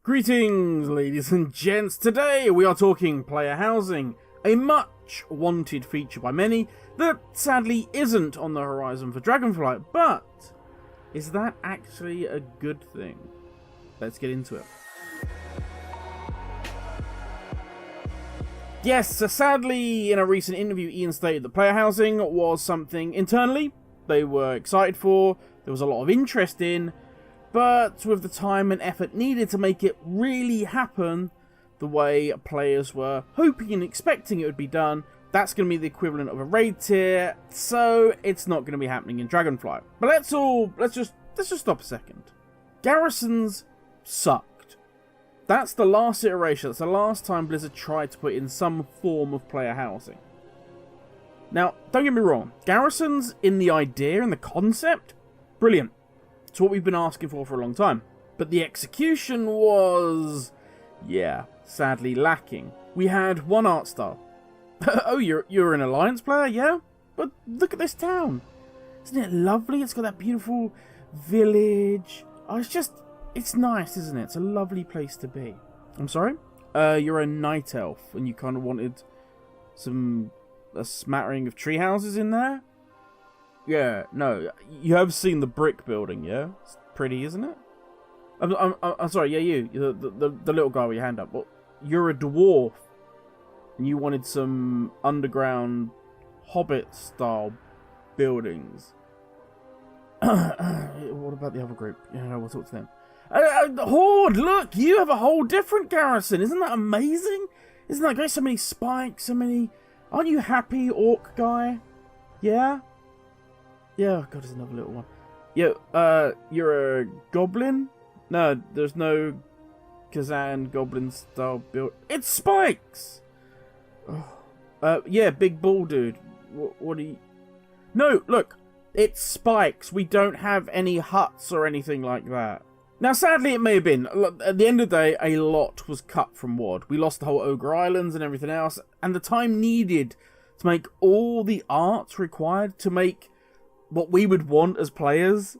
Greetings, ladies and gents. Today we are talking player housing, a much wanted feature by many that sadly isn't on the horizon for Dragonflight, but is that actually a good thing? Let's get into it. Yes, so sadly in a recent interview Ian stated that player housing was something internally they were excited for, there was a lot of interest in, but with the time and effort needed to make it really happen the way players were hoping and expecting it would be done, that's going to be the equivalent of a raid tier, so it's not going to be happening in Dragonflight. But let's just stop a second. Garrisons sucked. That's the last iteration, that's the last time Blizzard tried to put in some form of player housing. Now, don't get me wrong, garrisons in the idea and the concept, brilliant. It's what we've been asking for a long time. But the execution was, yeah, sadly lacking. We had one art style. Oh, you're an Alliance player, yeah? But look at this town. Isn't it lovely? It's got that beautiful village. Oh, it's nice, isn't it? It's a lovely place to be. I'm sorry? You're a night elf, and you kind of wanted a smattering of tree houses in there? Yeah, no, you have seen the brick building, yeah? It's pretty, isn't it? I'm sorry, yeah, you, the little guy with your hand up. Well, you're a dwarf, and you wanted some underground Hobbit-style buildings. What about the other group? Yeah, we'll talk to them. Horde, look, you have a whole different garrison. Isn't that amazing? Isn't that great? So many spikes, so many... Aren't you happy, orc guy? Yeah? Yeah, God, there's another little one. Yeah, you're a goblin? No, there's no Kazan goblin style build. It's spikes! Oh. Yeah, big bull dude. What do you... No, look, it's spikes. We don't have any huts or anything like that. Now, sadly, it may have been. At the end of the day, a lot was cut from WoD. We lost the whole Ogre Islands and everything else, and the time needed to make all the art required to make what we would want as players,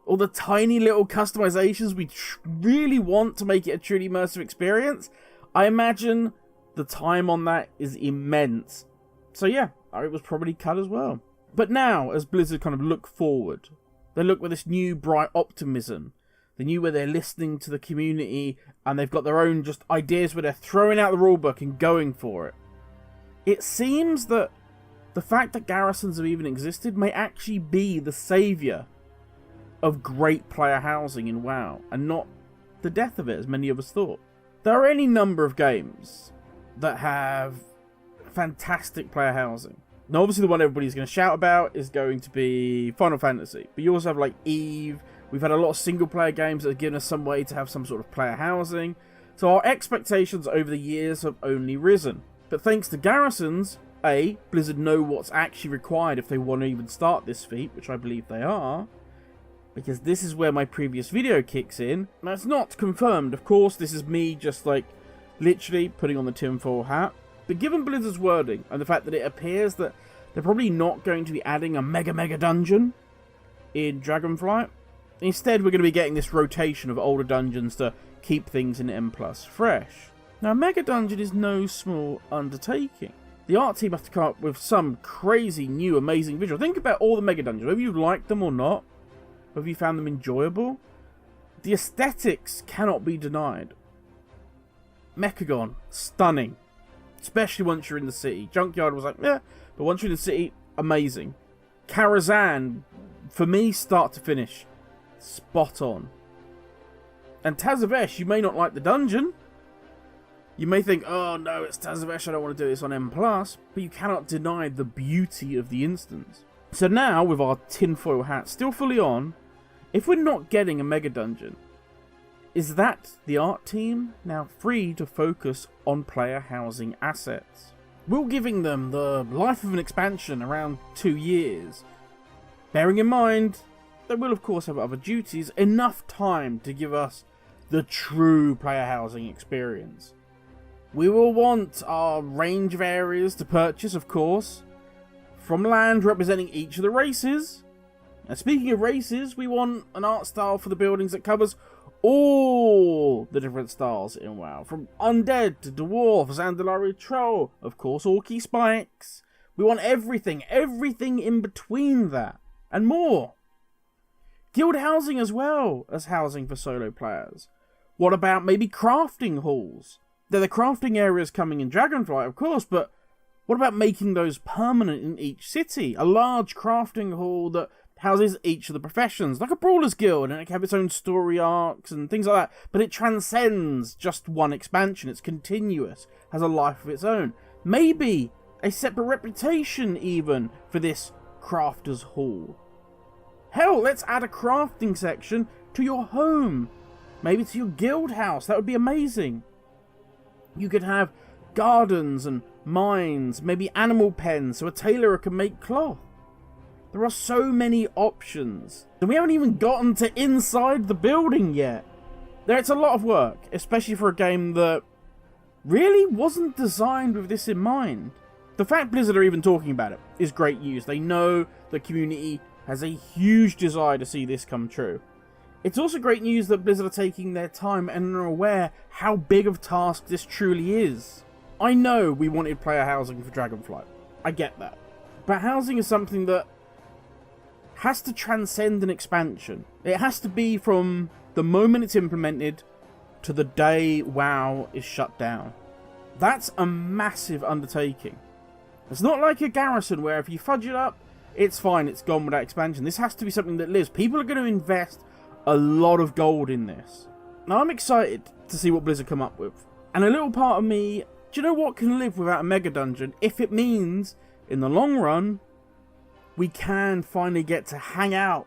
all the tiny little customizations we really want to make it a truly immersive experience. I imagine the time on that is immense. So yeah, it was probably cut as well. But now, as Blizzard kind of look forward, they look with this new bright optimism. They knew where they're listening to the community, and they've got their own just ideas where they're throwing out the rulebook and going for it. It seems that the fact that garrisons have even existed may actually be the saviour of great player housing in WoW, and not the death of it, as many of us thought. There are any number of games that have fantastic player housing. Now, obviously, the one everybody's going to shout about is going to be Final Fantasy, but you also have, like, Eve. We've had a lot of single-player games that have given us some way to have some sort of player housing, so our expectations over the years have only risen. But thanks to garrisons, A, Blizzard know what's actually required if they want to even start this feat, which I believe they are, because this is where my previous video kicks in. Now, it's not confirmed, of course, this is me just, like, literally putting on the tinfoil hat, but given Blizzard's wording, and the fact that it appears that they're probably not going to be adding a mega dungeon in Dragonflight, instead we're going to be getting this rotation of older dungeons to keep things in M+ fresh. Now, a mega dungeon is no small undertaking. The art team have to come up with some crazy new amazing visual. Think about all the mega dungeons, whether you like them or not, whether you found them enjoyable. The aesthetics cannot be denied. Mechagon, stunning. Especially once you're in the city. Junkyard was like, yeah, but once you're in the city, amazing. Karazhan, for me, start to finish, spot on. And Tazavesh, you may not like the dungeon. You may think, oh no, it's Tazavesh, I don't want to do this on M+, but you cannot deny the beauty of the instance. So now, with our tinfoil hat still fully on, if we're not getting a mega dungeon, is that the art team now free to focus on player housing assets? Will giving them the life of an expansion around 2 years, bearing in mind they will of course have other duties, enough time to give us the true player housing experience? We will want our range of areas to purchase, of course, from land representing each of the races. And speaking of races, we want an art style for the buildings that covers all the different styles in WoW, from undead to dwarves, Andalari troll, of course, orky spikes. We want everything in between that, and more. Guild housing as well as housing for solo players. What about maybe crafting halls? There are the crafting areas coming in Dragonflight, of course, but what about making those permanent in each city? A large crafting hall that houses each of the professions, like a Brawler's Guild, and it can have its own story arcs and things like that, but it transcends just one expansion. It's continuous, has a life of its own. Maybe a separate reputation even for this Crafter's Hall. Hell, let's add a crafting section to your home. Maybe to your guild house. That would be amazing. You could have gardens and mines, maybe animal pens so a tailorer can make cloth. There are so many options. And we haven't even gotten to inside the building yet. It's a lot of work, especially for a game that really wasn't designed with this in mind. The fact Blizzard are even talking about it is great news. They know the community has a huge desire to see this come true. It's also great news that Blizzard are taking their time and are aware how big of a task this truly is. I know we wanted player housing for Dragonflight. I get that. But housing is something that has to transcend an expansion. It has to be from the moment it's implemented to the day WoW is shut down. That's a massive undertaking. It's not like a garrison where if you fudge it up, it's fine, it's gone without expansion. This has to be something that lives. People are going to invest a lot of gold in this. Now I'm excited to see what Blizzard come up with. And a little part of me, do you know what can live without a mega dungeon? If it means, in the long run, we can finally get to hang out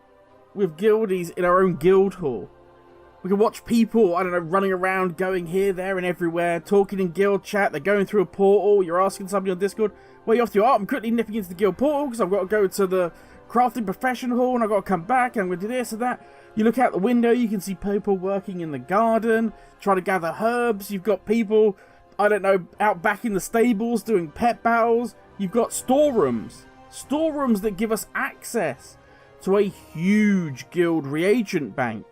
with guildies in our own guild hall. We can watch people, I don't know, running around, going here, there, and everywhere, talking in guild chat. They're going through a portal. You're asking somebody on Discord, where are you off to? Oh, I'm quickly nipping into the guild portal because I've got to go to the crafting profession hall and I've got to come back and I'm going to do this and that. You look out the window, you can see people working in the garden, trying to gather herbs. You've got people, I don't know, out back in the stables doing pet battles. You've got storerooms. Storerooms that give us access to a huge guild reagent bank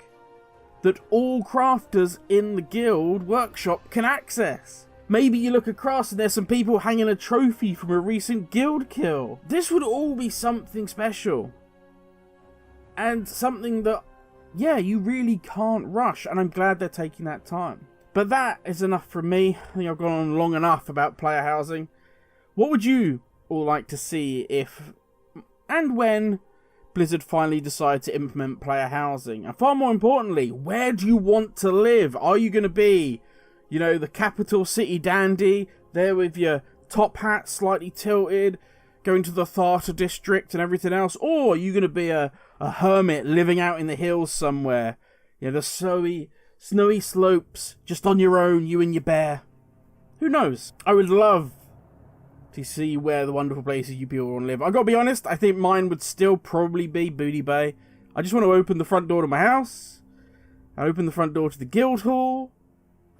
that all crafters in the guild workshop can access. Maybe you look across and there's some people hanging a trophy from a recent guild kill. This would all be something special. And something that, yeah, you really can't rush. And I'm glad they're taking that time. But that is enough from me. I think I've gone on long enough about player housing. What would you all like to see if and when Blizzard finally decide to implement player housing? And far more importantly, where do you want to live? Are you going to be, you know, the capital city dandy, there with your top hat slightly tilted, going to the Tharta district and everything else? Or are you going to be a hermit living out in the hills somewhere? You know, the snowy slopes, just on your own, you and your bear. Who knows? I would love to see where the wonderful places you people want to live. I've got to be honest, I think mine would still probably be Booty Bay. I just want to open the front door to my house, and open the front door to the guild hall,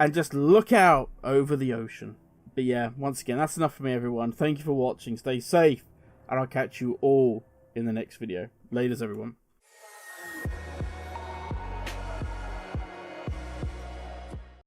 and just look out over the ocean. But yeah, once again, that's enough for me, everyone. Thank you for watching. Stay safe, and I'll catch you all in the next video. Laters, everyone.